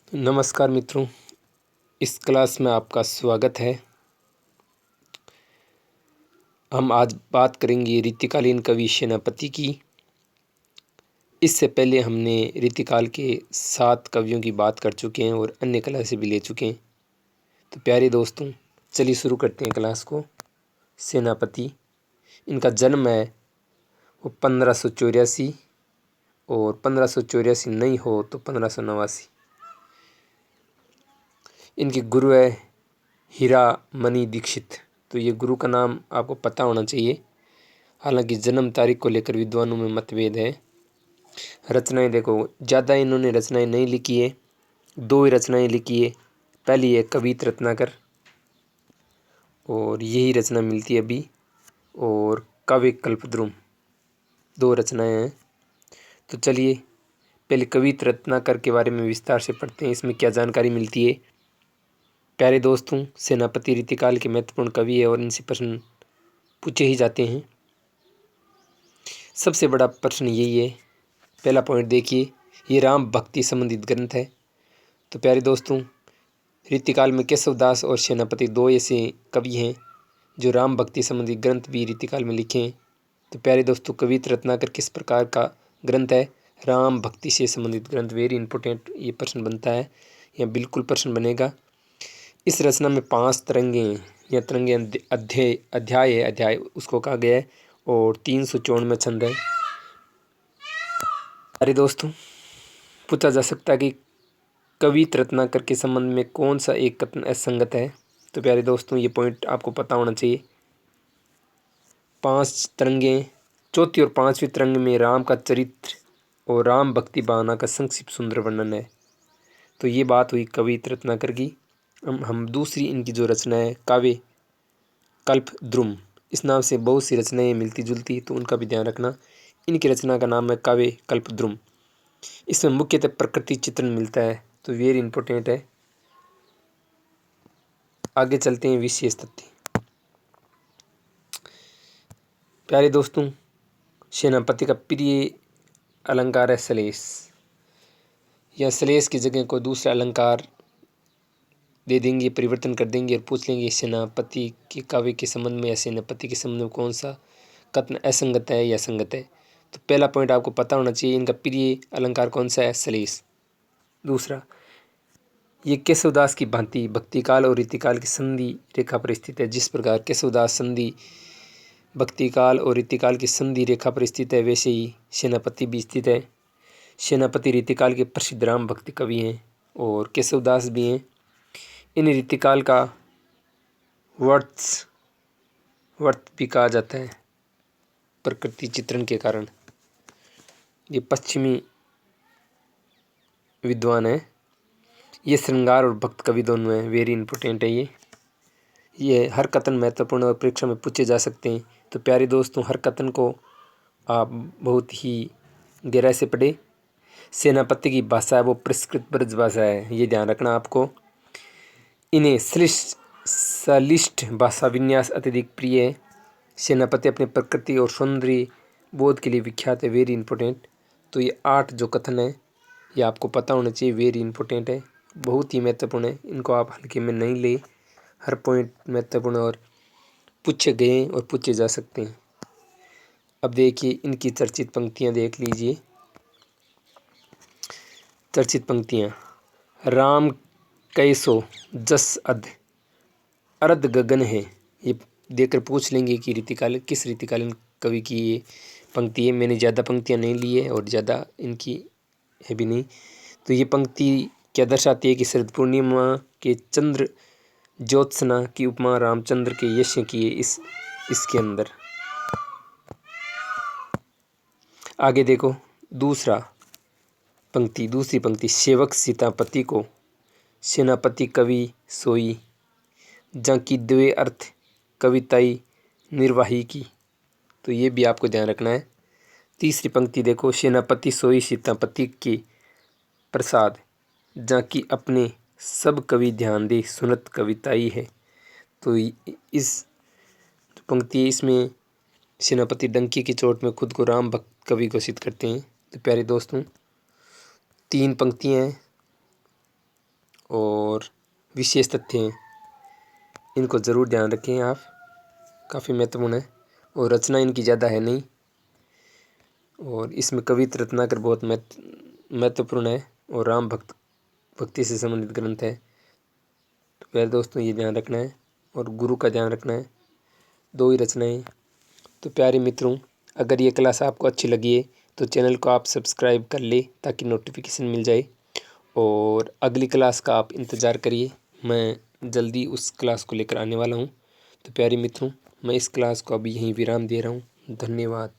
नमस्कार मित्रों, इस क्लास में आपका स्वागत है। हम आज बात करेंगे रीतिकालीन कवि सेनापति की। इससे पहले हमने रीतिकाल के 7 कवियों की बात कर चुके हैं और अन्य क्लासें भी ले चुके हैं। तो प्यारे दोस्तों, चलिए शुरू करते हैं क्लास को। सेनापति, इनका जन्म है वो 1584 और 1584 नहीं हो तो 1589। इनके गुरु है हीरामणि दीक्षित। तो ये गुरु का नाम आपको पता होना चाहिए। हालांकि जन्म तारीख को लेकर विद्वानों में मतभेद है। रचनाएं देखो, ज़्यादा इन्होंने रचनाएं नहीं लिखी है, 2 ही रचनाएं लिखी है। पहली है कवित रत्नाकर और यही रचना मिलती है अभी, और काव्य कल्पद्रुम, 2 रचनाएं हैं। तो चलिए पहले कवित रत्नाकर के बारे में विस्तार से पढ़ते हैं, इसमें क्या जानकारी मिलती है। प्यारे दोस्तों, सेनापति रीतिकाल के महत्वपूर्ण कवि है और इनसे प्रश्न पूछे ही जाते हैं। सबसे बड़ा प्रश्न यही है। पहला पॉइंट देखिए, ये राम भक्ति संबंधित ग्रंथ है। तो प्यारे दोस्तों, रीतिकाल में केशवदास और सेनापति 2 ऐसे कवि हैं जो राम भक्ति संबंधी ग्रंथ भी रीतिकाल में लिखे हैं। तो प्यारे दोस्तों, कवित रत्नाकर किस प्रकार का ग्रंथ है? राम भक्ति से संबंधित ग्रंथ। वेरी इंपॉर्टेंट ये प्रश्न बनता है, यह बिल्कुल प्रश्न बनेगा। इस रचना में 5 तरंगे हैं या तरंगे अध्याय उसको कहा गया है और 354 छंद है। अरे दोस्तों, पूछा जा सकता है कि कवित रत्नाकर के संबंध में कौन सा एक कथन असंगत है। तो प्यारे दोस्तों, ये पॉइंट आपको पता होना चाहिए। 5 तरंगे, चौथी और 5वीं तरंग में राम का चरित्र और राम भक्ति भावना का संक्षिप्त सुंदर वर्णन है। तो ये बात हुई कवित रत्नाकर की। हम दूसरी इनकी जो रचना है काव्य कल्पद्रुम, इस नाम से बहुत सी रचनाएं मिलती जुलती, तो उनका भी ध्यान रखना। इनकी रचना का नाम है काव्य कल्पद्रुम। इसमें मुख्यतः प्रकृति चित्रण मिलता है, तो वेरी इंपॉर्टेंट है। आगे चलते हैं विशेष तथ्य। प्यारे दोस्तों, सेनापति का प्रिय अलंकार है सलेस। या सलेस की जगह को दूसरा अलंकार दे देंगे, परिवर्तन कर देंगे और पूछ लेंगे सेनापति के काव्य के संबंध में या सेनापति के संबंध में कौन सा कथन असंगत है या संगत है। तो पहला पॉइंट आपको पता होना चाहिए, इनका प्रिय अलंकार कौन सा है? सलेस। दूसरा, ये केशवदास की भांति भक्तिकाल और रीतिकाल की संधि रेखा पर स्थित है। जिस प्रकार केशवदास संधि भक्तिकाल और रीतिकाल की संधि रेखा पर स्थित है, वैसे ही सेनापति भी स्थित है। सेनापति रीतिकाल के प्रसिद्ध राम भक्ति कवि हैं और केशवदास भी हैं। इन रीतिकाल का वर्त भी कहा जाता है प्रकृति चित्रण के कारण। ये पश्चिमी विद्वान है। ये श्रृंगार और भक्त कवि दोनों हैं। वेरी इंपॉर्टेंट है ये हर कथन महत्वपूर्ण और परीक्षा में पूछे जा सकते हैं। तो प्यारे दोस्तों, हर कथन को आप बहुत ही गहराई से पढ़े। सेनापति की भाषा है वो परिष्कृत ब्रज भाषा है, ये ध्यान रखना आपको। इन्हें सलिष्ट भाषा विन्यास अत्यधिक प्रिय है। सेनापति अपने प्रकृति और सौंदर्य बोध के लिए विख्यात है। Very important. तो ये 8 जो कथन है ये आपको पता होना चाहिए। वेरी इंपॉर्टेंट है, बहुत ही महत्वपूर्ण है। इनको आप हल्के में नहीं ले, हर पॉइंट महत्वपूर्ण और पूछे गए और पूछे जा सकते हैं। अब देखिए इनकी चर्चित पंक्तियाँ देख लीजिए। चर्चित पंक्तियाँ, राम कैसो जस अरद गगन है। ये देखकर पूछ लेंगे कि रीतिकाल किस रीतिकालीन कवि की ये पंक्ति है। मैंने ज़्यादा पंक्तियाँ नहीं ली है और ज़्यादा इनकी है भी नहीं। तो ये पंक्ति क्या दर्शाती है कि शरद पूर्णिमा के चंद्र ज्योत्सना की उपमा रामचंद्र के यश की है इसके अंदर। आगे देखो दूसरी पंक्ति, सेवक सीतापति को सेनापति कवि सोई, जाकी द्वे अर्थ कविताई निर्वाही की। तो ये भी आपको ध्यान रखना है। तीसरी पंक्ति देखो, सेनापति सोई सीतापति के प्रसाद, जाकी अपने सब कवि ध्यान दे सुनत कविताई है। तो इस पंक्ति, इसमें सेनापति डंकी की चोट में खुद को राम भक्त कवि घोषित करते हैं। तो प्यारे दोस्तों, 3 पंक्तियाँ हैं विशेष तथ्य हैं, इनको ज़रूर ध्यान रखें आप, काफ़ी महत्वपूर्ण है। और रचना इनकी ज़्यादा है नहीं, और इसमें कवित्र रत्नाकर बहुत महत्वपूर्ण है और राम भक्ति से संबंधित ग्रंथ है। तो प्यारे दोस्तों ये ध्यान रखना है और गुरु का ध्यान रखना है, 2 ही रचनाएं। तो प्यारे मित्रों, अगर ये क्लास आपको अच्छी लगी है तो चैनल को आप सब्सक्राइब कर ले ताकि नोटिफिकेशन मिल जाए, और अगली क्लास का आप इंतज़ार करिए, मैं जल्दी उस क्लास को लेकर आने वाला हूँ। तो प्यारे मित्रों, मैं इस क्लास को अभी यहीं विराम दे रहा हूँ। धन्यवाद।